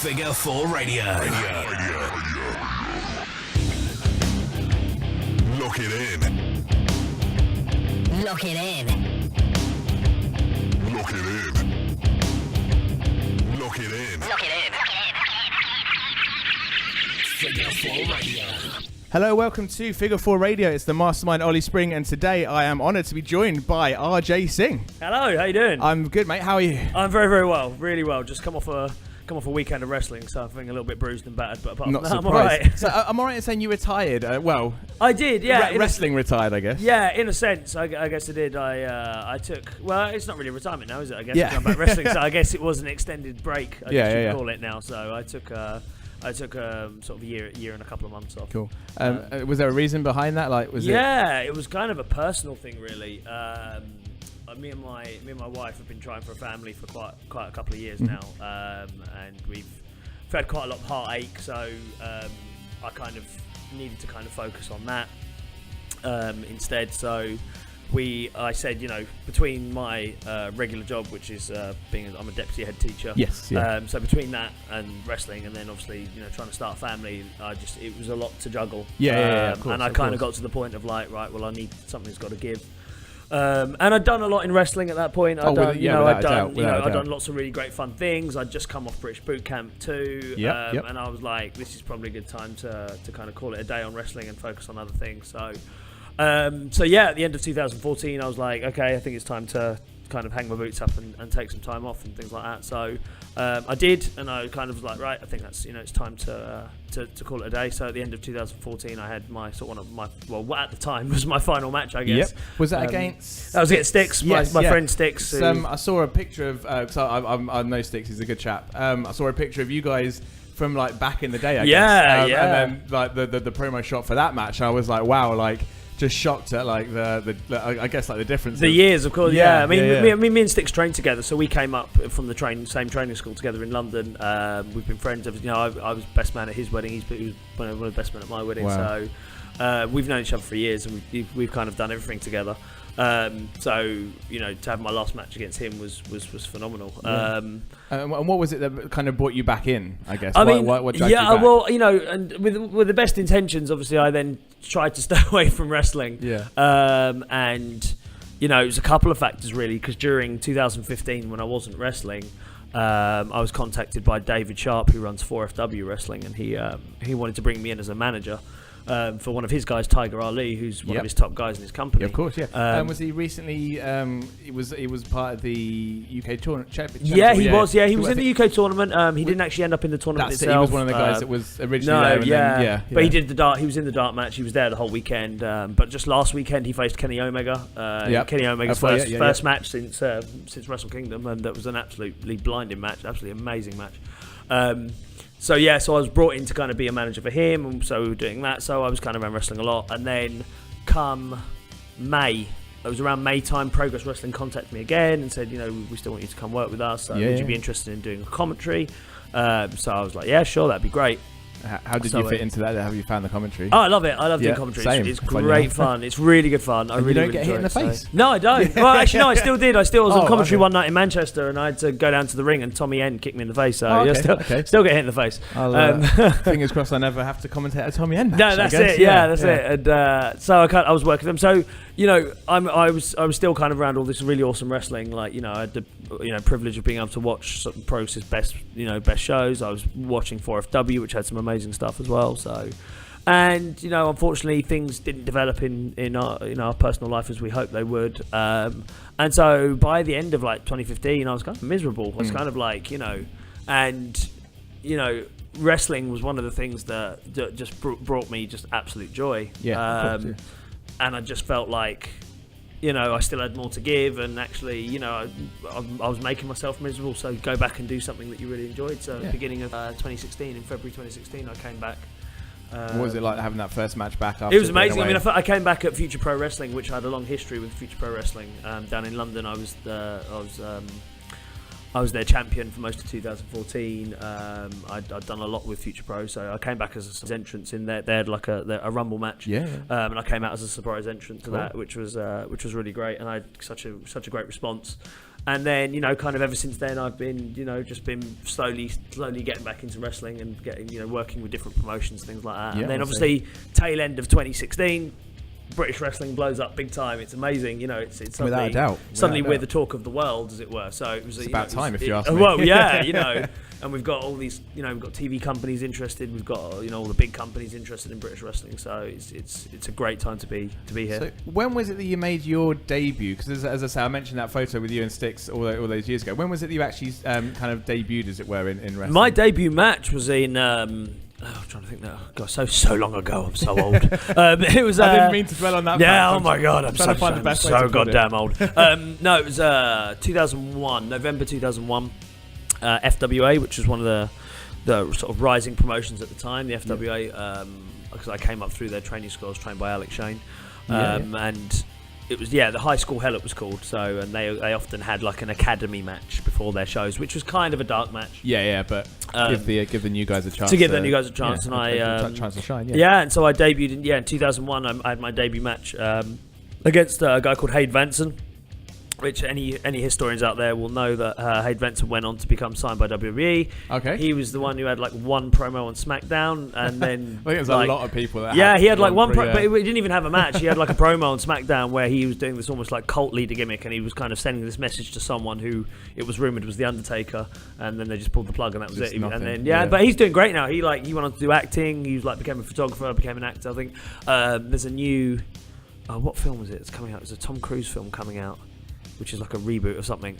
Figure 4 Radio. Lock it in. Lock it in. Lock it in. Lock it in. Lock it in. Figure 4 Radio. Hello, welcome to Figure 4 Radio. It's the Mastermind Ollie Spring, and today I am honoured to be joined by RJ Singh. Hello, how you doing? I'm good, mate. How are you? I'm very, very well, really well. Just come off a weekend of wrestling, so I'm feeling a little bit bruised and battered, but apart Not from that, I'm surprised. alright. So I'm alright in saying you retired. Well, I did, yeah. wrestling retired, I guess. Yeah, in a sense, I guess I did. I took. Well, it's not really retirement now, is it? I guess Yeah. I'm back wrestling, so I guess it was an extended break. I guess you yeah. call it now. So I took sort of a year and a couple of months off. Cool. Was there a reason behind that? Like, was it? Yeah, it was kind of a personal thing, really. Me and my wife have been trying for a family for quite a couple of years now, and we've had quite a lot of heartache. So I kind of needed to kind of focus on that instead. So I said, between my regular job, which is I'm a deputy head teacher. Yes. Yeah. So between that and wrestling, and then obviously trying to start a family, it was a lot to juggle. Yeah. Of course, and I kind of got to the point of like, right, well, I need something's got to give. And I'd done a lot in wrestling at that point. I'd done lots of really great fun things. I'd just come off British Boot Camp too, Yep. and I was like, this is probably a good time to kind of call it a day on wrestling and focus on other things. So at the end of 2014, I was like, okay, I think it's time to kind of hang my boots up and take some time off and things like that. So I did, and I kind of was like, right, I think that's it's time to call it a day. So at the end of 2014, I had my what at the time was my final match, I guess. Yep. Was that against? That was against Sticks, my friend Sticks. I saw a picture of. So I know Sticks. He's a good chap. I saw a picture of you guys from like back in the day. I guess. Yeah. And then like the promo shot for that match, I was like, wow, like. Just shocked at like the I guess like the difference. The years, of course. Yeah. I mean, Me me and Sticks trained together, so we came up from the same training school together in London. We've been friends. I was best man at his wedding. He was one of the best men at my wedding. Wow. So we've known each other for years, and we've kind of done everything together. To have my last match against him was phenomenal. Yeah. And what was it that kind of brought you back in? I guess. I mean, what dragged you back? And with the best intentions, obviously, I then tried to stay away from wrestling. Yeah. And it was a couple of factors really, because during 2015, when I wasn't wrestling, I was contacted by David Sharp, who runs 4FW Wrestling, and he wanted to bring me in as a manager. For one of his guys, Tiger Ali, who's one of his top guys in his company. Yeah, of course, yeah. Was he recently? He was part of the UK tournament. Yeah, he was. Yeah, he was in the UK tournament. He didn't actually end up in the tournament itself. He was one of the guys that was originally there. But he did the dart. He was in the dart match. He was there the whole weekend. But just last weekend, he faced Kenny Omega. Kenny Omega's first match since Wrestle Kingdom, and that was an absolutely blinding match, absolutely amazing match. So I was brought in to kind of be a manager for him, and so we were doing that. So I was kind of around wrestling a lot, and then come May, it was around May time, Progress Wrestling contacted me again and said, we still want you to come work with us. Would you be interested in doing a commentary? So I was like, yeah, sure, that'd be great. How did you fit into that? How have you found the commentary? Oh, I love it. I love doing commentary. Same. It's great fun. It's really good fun. I really don't get hit in the face? No, I don't. Well, actually, no, I still did. I was on commentary one night in Manchester, and I had to go down to the ring, and Tommy N kicked me in the face. So still get hit in the face. Fingers crossed I never have to commentate a Tommy N match. No, that's it. Yeah, that's it. And so I was working with them. So I was still kind of around all this really awesome wrestling. Like I had the privilege of being able to watch Pro's best shows. I was watching 4FW, which had some amazing stuff as well. So, and unfortunately, things didn't develop in our personal life as we hoped they would. And so by the end of 2015, I was kind of miserable. I was kind of wrestling was one of the things that just brought me just absolute joy. Yeah. And I just felt like, I still had more to give, and actually, I was making myself miserable. So go back and do something that you really enjoyed. So beginning of 2016, in February 2016, I came back. What was it like having that first match back after? It was amazing. I mean, I came back at Future Pro Wrestling, which I had a long history with Future Pro Wrestling. Down in London, I was their champion for most of 2014. I'd done a lot with Future Pro, so I came back as a surprise entrance in there. They had like a Rumble match, and I came out as a surprise entrant to that, which was really great, and I had such a great response. And then, kind of ever since then, I've been, just been slowly getting back into wrestling and getting, working with different promotions, things like that. Yeah, and then obviously, tail end of 2016, British wrestling blows up big time. It's amazing, it's suddenly, without a doubt. Suddenly we're the talk of the world, as it were. So it was about time, if you ask me. Well, yeah, and we've got all these, we've got TV companies interested. We've got, all the big companies interested in British wrestling. So it's a great time to be here. So when was it that you made your debut? Because as I say, I mentioned that photo with you and Styx all those years ago. When was it that you actually kind of debuted, as it were, in wrestling? My debut match was in. I'm trying to think now. God, so long ago. I'm so old. It was. I didn't mean to dwell on that. Yeah. Oh my God. I'm trying to find the best way so to put goddamn old. No, it was 2001, November 2001. FWA, which was one of the sort of rising promotions at the time. The FWA, because I came up through their training school. I was trained by Alex Shane, and it was the High School Hell it was called. So, and they often had like an academy match before their shows, which was kind of a dark match. Yeah, but give the new guys a chance. To give the new guys a chance, and I chance to shine. And so I debuted in 2001. I had my debut match against a guy called Hayde Vanson. Which any historians out there will know that Hayde Vanson went on to become signed by WWE. Okay. He was the one who had like one promo on SmackDown, and then I think there's a lot of people that. Yeah, he had like one, but he didn't even have a match. He had like a promo on SmackDown where he was doing this almost like cult leader gimmick, and he was kind of sending this message to someone who it was rumored was the Undertaker, and then they just pulled the plug, and that was just it. Nothing. And then but he's doing great now. He went on to do acting. He was like became a photographer, became an actor. I think there's a new what film was it? It's coming out. There's a Tom Cruise film coming out, which is like a reboot of something.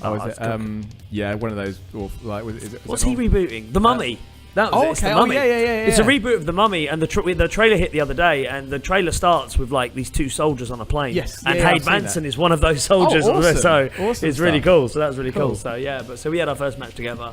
Oh, is it? Yeah, one of those. What's he rebooting? The Mummy. That was it. It's The Mummy. Yeah. It's a reboot of The Mummy, and the trailer hit the other day, and the trailer starts with like these two soldiers on a plane. Yes. And Hayde Vanson is one of those soldiers. Oh, awesome. So awesome it's really stuff. cool. So that was really cool. So so we had our first match together.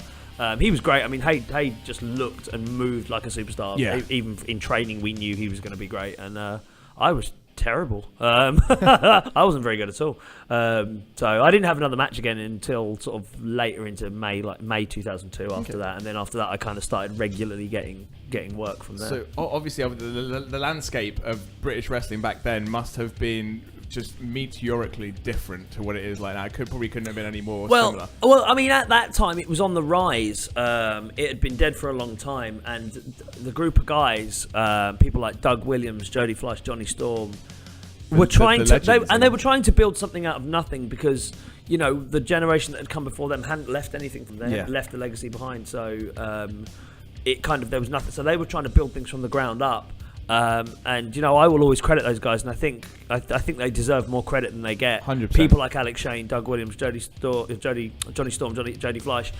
He was great. I mean, Hayde just looked and moved like a superstar. Yeah. Even in training, we knew he was going to be great, and I was terrible. I wasn't very good at all. So I didn't have another match again until sort of later into May 2002. After that, and then after that, I kind of started regularly getting work from there. So obviously, the landscape of British wrestling back then must have been just meteorically different to what it is like now. It couldn't have been any more similar. Well, I mean, at that time it was on the rise. It had been dead for a long time, and the group of guys, people like Doug Williams, Jody Fleisch, Johnny Storm, were trying they were trying to build something out of nothing because the generation that had come before them hadn't left anything from there, hadn't left a legacy behind. So it kind of there was nothing. So they were trying to build things from the ground up. And I will always credit those guys, and I think they deserve more credit than they get. 100%. People like Alex Shane, Doug Williams, Johnny Storm, Jody Fleisch,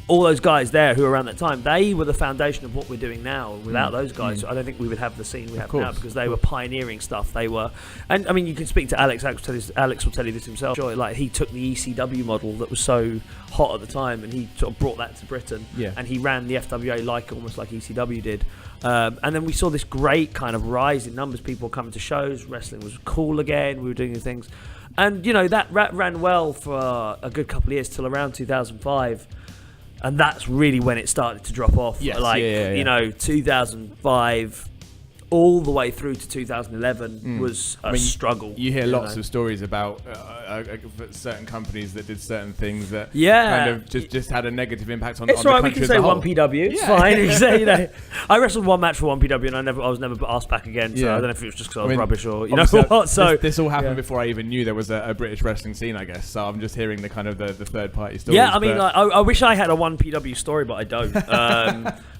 all those guys there who were around that time, they were the foundation of what we're doing now. Without those guys, I don't think we would have the scene we have now because they were pioneering stuff. They were, and I mean, you can speak to Alex. Alex will tell you this himself. Like he took the ECW model that was so hot at the time, and he sort of brought that to Britain. Yeah. And he ran the FWA almost like ECW did. And then we saw this great kind of rise in numbers. People coming to shows. Wrestling was cool again. We were doing things, and that ran well for a good couple of years till around 2005. And that's really when it started to drop off. Yes, 2005 all the way through to 2011 was a struggle. You hear lots of stories about certain companies that did certain things that kind of just had a negative impact on the country. We can say 1PW. It's fine. You say, I wrestled one match for 1PW and I was never asked back again. So I don't know if it was just because I was rubbish or what. So this all happened before I even knew there was a British wrestling scene, I guess. So I'm just hearing the kind of the third party stories. Yeah, I mean, I wish I had a 1PW story, but I don't.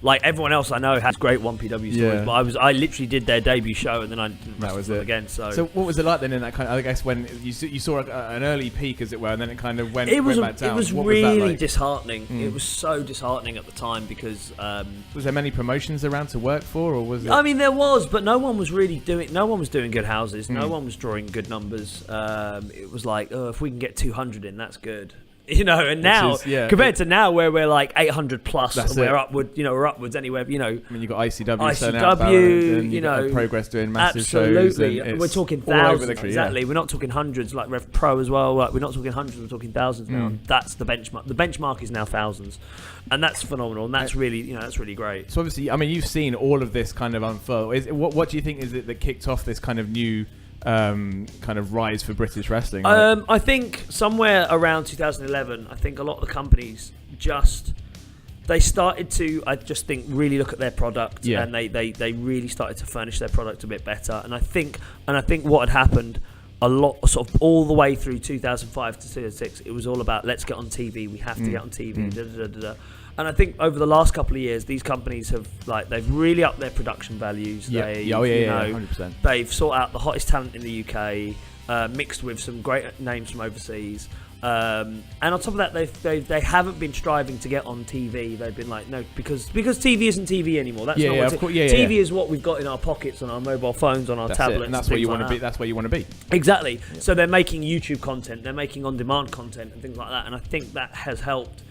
Like everyone else I know has great 1PW stories, but I literally did their debut show and then I wrestled them again. So what was it like then in that kind of, I guess when you saw an early peak, as it were, and then it kind of went back down? It was really disheartening. It was so disheartening at the time because was there many promotions around to work for, or was it? I mean, there was, but no one was doing good houses. No one was drawing good numbers. It was like, if we can get 200 in, that's good. And now compared to now where we're like 800 plus, and we're upwards anywhere. I mean, you got ICW, and Progress doing massive shows. And we're talking thousands. Exactly, we're not talking hundreds like Rev Pro as well. Like, we're not talking hundreds, we're talking thousands now. That's the benchmark. The benchmark is now thousands, and that's phenomenal. And that's really, that's really great. So obviously, I mean, you've seen all of this kind of unfold. What do you think is it that kicked off this kind of new kind of rise for British wrestling? I think somewhere around 2011, I think a lot of the companies they started to, I just think, really look at their product, and they really started to furnish their product a bit better. And I think what had happened a lot, sort of all the way through 2005 to 2006, it was all about let's get on TV. We have to get on TV. And I think over the last couple of years, these companies have they've really upped their production values. 100%. They've sought out the hottest talent in the UK, mixed with some great names from overseas. And on top of that, they haven't been striving to get on TV. They've been like, no, because TV isn't TV anymore. That's not what TV is. What we've got in our pockets, on our mobile phones, on our tablets. And that's where you want to be. That's where you want to be. Exactly. Yeah. So they're making YouTube content. They're making on-demand content and things like that. And I think that has helped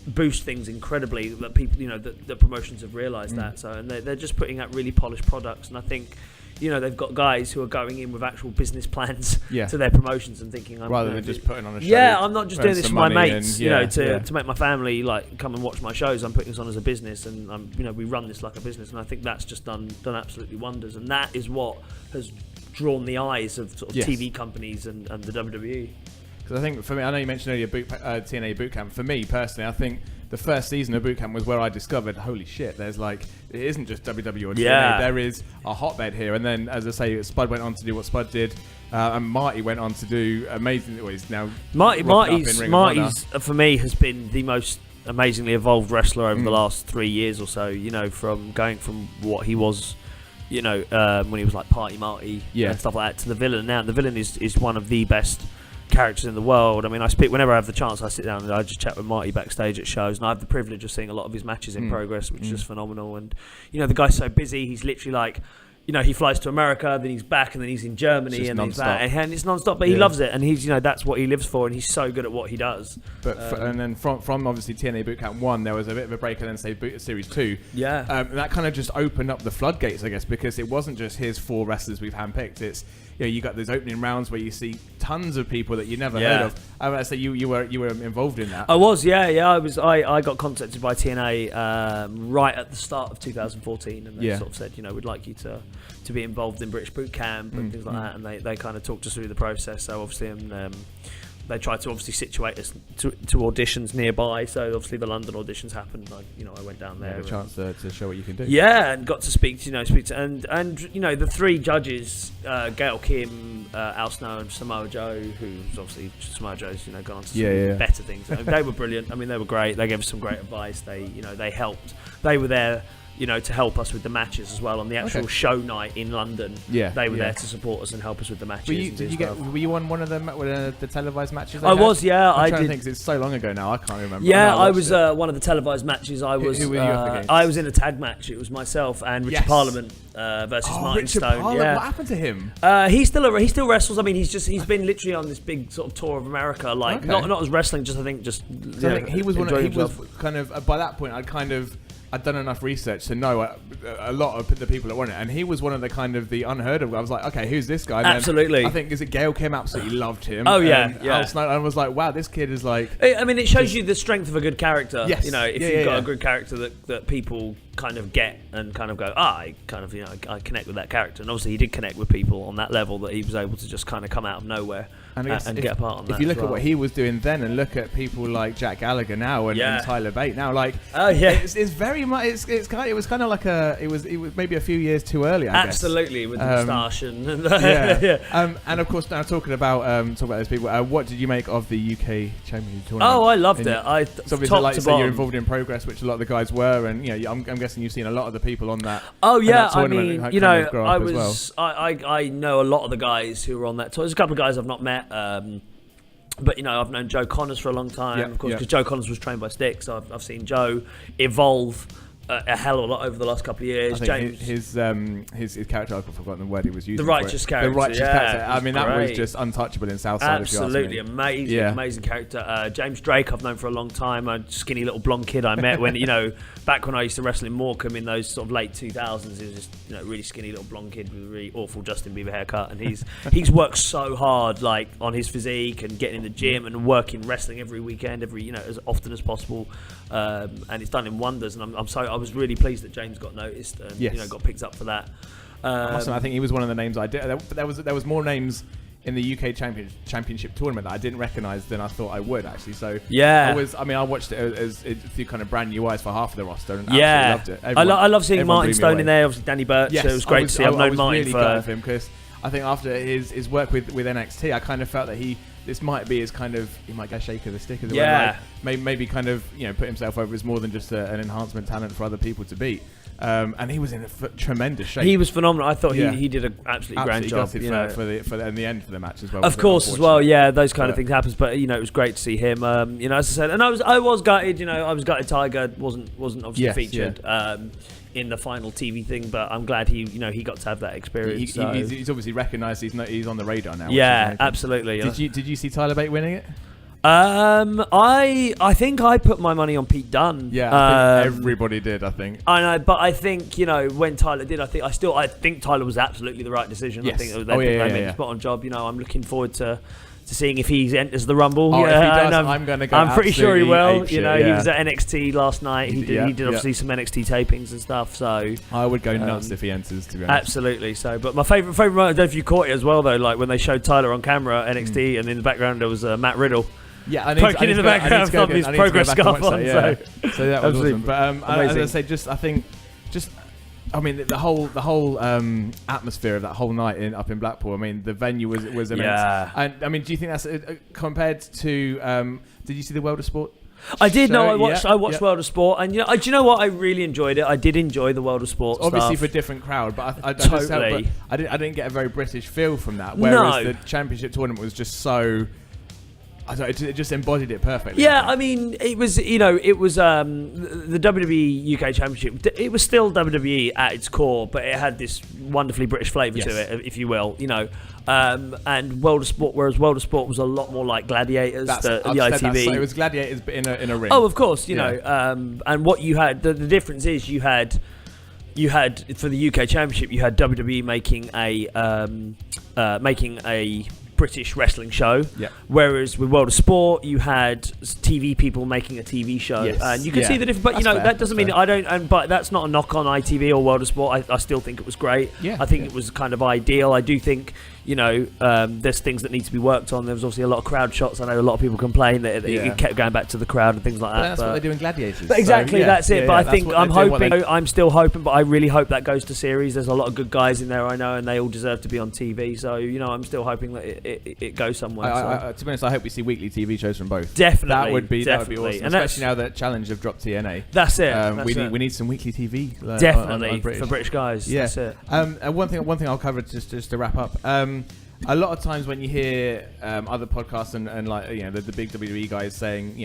boost things incredibly. That people, the promotions have realised that. So and they're just putting out really polished products. And I think, they've got guys who are going in with actual business plans to their promotions and thinking, rather than just putting on a show. Yeah, I'm not just doing this for my mates, to make my family come and watch my shows. I'm putting this on as a business, and we run this like a business. And I think that's just done absolutely wonders. And that is what has drawn the eyes of sort of TV companies and the WWE. Because I think for me, I know you mentioned earlier TNA Bootcamp. For me personally, I think the first season of Bootcamp was where I discovered, holy shit, there's it isn't just WWE or TNA, there is a hotbed here. And then, as I say, Spud went on to do what Spud did, and Marty went on to do amazing. Well, he's now Marty's for me has been the most amazingly evolved wrestler over the last 3 years or so. From going from what he was, when he was like Party Marty and stuff like that, to the villain now. The villain is one of the best characters in the world. I mean, whenever I have the chance, I sit down and I just chat with Marty backstage at shows, and I have the privilege of seeing a lot of his matches in progress, which is just phenomenal. And the guy's so busy, he's literally he flies to America, then he's back, and then he's in Germany, and he's back, and it's non-stop. But he loves it, and he's that's what he lives for, and he's so good at what he does. But and then from obviously TNA Bootcamp 1, there was a bit of a break, and then say Series 2. That kind of just opened up the floodgates, I guess, because it wasn't just his 4 wrestlers we've handpicked. It's you got those opening rounds where you see tons of people that you never heard of. I would say you were involved in that. I was, I got contacted by TNA right at the start of 2014, and they sort of said, we'd like you to be involved in British Boot Camp and things like that, and they kind of talked us through the process. So obviously, they tried to obviously situate us to auditions nearby. So obviously the London auditions happened. I went down there. Had a chance to show what you can do. Yeah, and got to speak to and the 3 judges, Gail Kim, Al Snow, and Samoa Joe, who's obviously Samoa Joe's gone on to some better things. They were brilliant. I mean, they were great. They gave us some great advice. They helped. They were there, to help us with the matches as well on the actual show night in London. They were there to support us and help us with the matches. Were you on one of the televised matches? I was, yeah. I'm trying to think, 'cause it's so long ago now, I can't remember. Yeah, I was one of the televised matches. I was. Who were you up against? I was in a tag match. It was myself and Richard Parliament versus Martin Richard Stone. Parliament. What happened to him? He still wrestles. I mean, he's been literally on this big sort of tour of America, not as wrestling, I think he was kind of by that point I'd done enough research to know a lot of the people that won it, and he was one of the unheard of. I was like, okay, who's this guy? And absolutely. I think Gail Kim absolutely loved him. Oh yeah. I was like, wow, this kid is like. I mean, it shows you the strength of a good character. Yes. If you've got a good character that people kind of get and kind of go, I connect with that character, and obviously he did connect with people on that level that he was able to just kind of come out of nowhere and get a part on that. If you look at what he was doing then, and look at people like Jack Gallagher now and Tyler Bate now, it's very much it was kind of like it was maybe a few years too early. I guess. Absolutely, with the moustache and and of course now talking about those people, what did you make of the UK Champions Tournament? Oh, I loved it. So obviously, like you say, you're involved in Progress, which a lot of the guys were, and I'm guessing you've seen a lot of the people on that. Oh yeah, I mean, I know a lot of the guys who were on that tour. There's a couple of guys I've not met. But I've known Joe Connors for a long time, of course, because Joe Connors was trained by Styx. So I've seen Joe evolve a hell of a lot over the last couple of years. I think James, his character, I've forgotten the word he was using. The righteous character. The righteous character. I mean, that was just untouchable in Southside. Absolutely amazing character. James Drake, I've known for a long time. A skinny little blonde kid I met when back when I used to wrestle in Morecambe in those sort of late 2000s. He was just really skinny little blonde kid with a really awful Justin Bieber haircut, and he's worked so hard on his physique and getting in the gym and working wrestling every weekend, as often as possible, and it's done in wonders. And I was really pleased that James got noticed and got picked up for that. I think he was one of the names I did. There was more names in the UK championship tournament that I didn't recognise than I thought I would actually. So yeah, I watched it as through kind of brand new eyes for half of the roster, and absolutely loved it. I love seeing Martin Stone in there. Obviously, Danny Burch. Yes, so it was great to see. I've known Martin really glad of him because I think after his work with NXT, I kind of felt that this might be his kind of, he might get shake of the stick as well. Yeah, maybe kind of put himself over as more than just an enhancement talent for other people to beat. And he was in tremendous shape. He was phenomenal. I thought he did an absolutely grand job. For the end of the match as well. Of course, as well. Yeah, those kind of things happens. But it was great to see him. As I said, and I was gutted. I was gutted. Tiger wasn't obviously featured in the final TV thing. But I'm glad he got to have that experience. He's obviously recognised. He's on the radar now. Yeah, absolutely. Did you see Tyler Bate winning it? I think I put my money on Pete Dunne. Yeah, I think everybody did. I think. I know, but I think when Tyler did, I think Tyler was absolutely the right decision. Yes. I think they made a spot on job. I'm looking forward to seeing if he enters the Rumble. If he does, I'm going to go. I'm pretty sure he will. He was at NXT last night. He did obviously some NXT tapings and stuff. So I would go nuts if he enters. To be honest, absolutely. So, but my favorite moment, I don't know if you caught it as well though. Like when they showed Tyler on camera at NXT, and in the background there was Matt Riddle. Yeah, I poking in the background of his progress scarf on. So that was awesome. But as I say, the whole atmosphere of that whole night up in Blackpool. I mean, the venue was immense. Yeah. And I mean, do you think that's compared to? Did you see the World of Sport? I did. No, I watched World of Sport, and do you know what? I really enjoyed it. I did enjoy the World of Sport. Obviously, stuff. for a different crowd, but I totally. I didn't get a very British feel from that. Whereas the championship tournament was just so. It just embodied it perfectly. Yeah, I mean, it was the WWE UK Championship. It was still WWE at its core, but it had this wonderfully British flavour to it, if you will. And World of Sport, whereas World of Sport was a lot more like Gladiators, the ITV. It was Gladiators, but in a ring. Oh, of course, and what you had, the difference is you had for the UK Championship, you had WWE making a British wrestling show, whereas with World of Sport you had TV people making a TV show, and you can see the difference. But that doesn't mean I don't. But that's not a knock on ITV or World of Sport. I still think it was great. I think it was kind of ideal. I do think there's things that need to be worked on. There was obviously a lot of crowd shots. I know a lot of people complain that it kept going back to the crowd and things like that. That's what they do in Gladiators. But exactly, that's it. But I think I'm still hoping. But I really hope that goes to series. There's a lot of good guys in there, I know, and they all deserve to be on TV. So I'm still hoping that it goes somewhere. To be honest, I hope we see weekly TV shows from both. Definitely, that would be awesome. And especially now that Challenge have dropped TNA. That's it. We need some weekly TV. Definitely on for British guys. Yeah. That's it. One thing I'll cover just to wrap up. A lot of times when you hear other podcasts and the big WWE guys saying,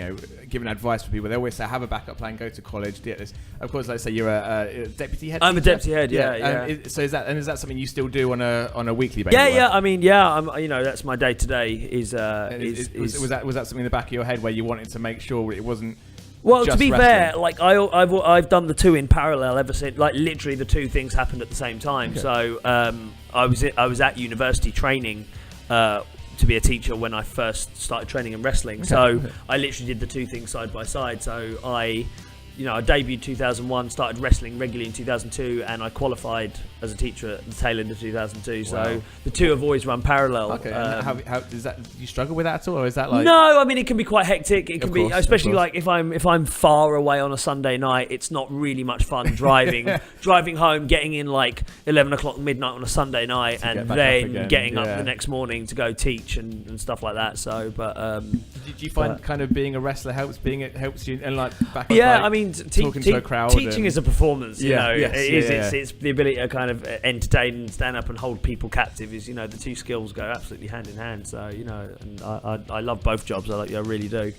giving advice for people, they always say have a backup plan, go to college, get this. Of course, let's say you're a deputy head. I'm a deputy head. Yeah. So is that something you still do on a weekly basis? Yeah. I mean, that's my day to day. Was that something in the back of your head where you wanted to make sure it wasn't? Well, to be fair, like I've done the two in parallel ever since. Like literally, the two things happened at the same time. Okay. So I was at university training to be a teacher when I first started training in wrestling. Okay. So I literally did the two things side by side. So I debuted 2001, started wrestling regularly in 2002, and I qualified as a teacher at the tail end of 2002. Wow. So the two have always run parallel. Okay. How does that? Do you struggle with that at all, or is that like? No, I mean it can be quite hectic. It can be, especially like if I'm far away on a Sunday night. It's not really much fun driving home, getting in like 11 o'clock midnight on a Sunday night, and then getting up the next morning to go teach and stuff like that. So, but did you find kind of being a wrestler helps you and like back? Yeah, I mean. Talking to a crowd. Teaching is a performance, Yes, it's the ability to kind of entertain and stand up and hold people captive. Is the two skills go absolutely hand in hand. So and I love both jobs. I really do.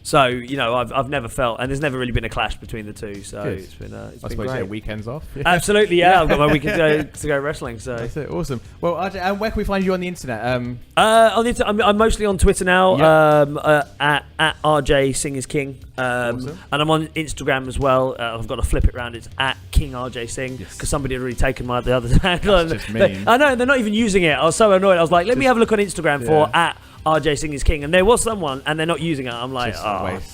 So I've never felt, and there's never really been a clash between the two. So good. It's been I suppose great. You get weekends off. Absolutely, yeah. I've got my weekend to go wrestling. So that's it. Awesome. Well, and where can we find you on the internet? On the internet, I'm mostly on Twitter now. At RJ Singh is King. And I'm on Instagram as well. I've got to flip it around. It's at King RJ Singh, because somebody had already taken my the other handle. I know, they're not even using it. I was so annoyed. I was like, let me have a look on Instagram for at RJ Singh is King, and there was someone, and they're not using it. I'm like,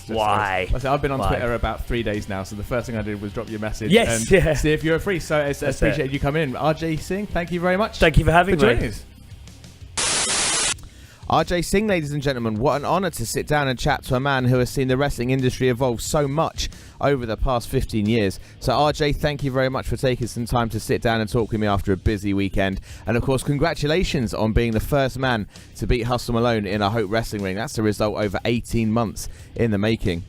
why? I've been on Twitter about 3 days now, so the first thing I did was drop you a message and see if you're free. So I appreciate you coming in. RJ Singh, thank you very much. Thank you for having me. RJ Singh, ladies and gentlemen, what an honour to sit down and chat to a man who has seen the wrestling industry evolve so much over the past 15 years. So RJ, thank you very much for taking some time to sit down and talk with me after a busy weekend. And of course, congratulations on being the first man to beat Hustle Malone in a Hope wrestling ring. That's a result over 18 months in the making.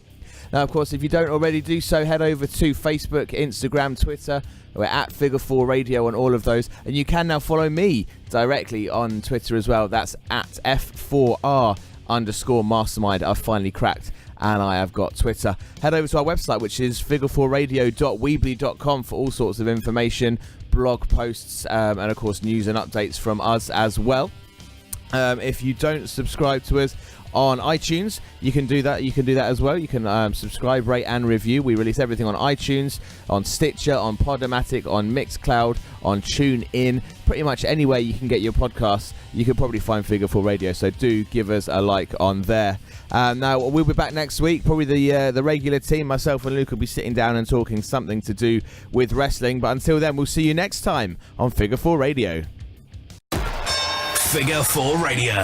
Now, of course, if you don't already do so, head over to Facebook, Instagram, Twitter. We're at Figure 4 Radio on all of those. And you can now follow me directly on Twitter as well. That's at F4R_Mastermind. I've finally cracked, and I have got Twitter. Head over to our website, which is figure4radio.weebly.com for all sorts of information, blog posts, and of course news and updates from us as well. If you don't subscribe to us on iTunes, you can do that. You can do that as well. You can subscribe, rate, and review. We release everything on iTunes, on Stitcher, on Podomatic, on Mixcloud, on TuneIn. Pretty much anywhere you can get your podcasts, you can probably find Figure 4 Radio. So do give us a like on there. Now we'll be back next week. Probably the regular team, myself and Luke, will be sitting down and talking something to do with wrestling. But until then, we'll see you next time on Figure 4 Radio. Figure 4 Radio.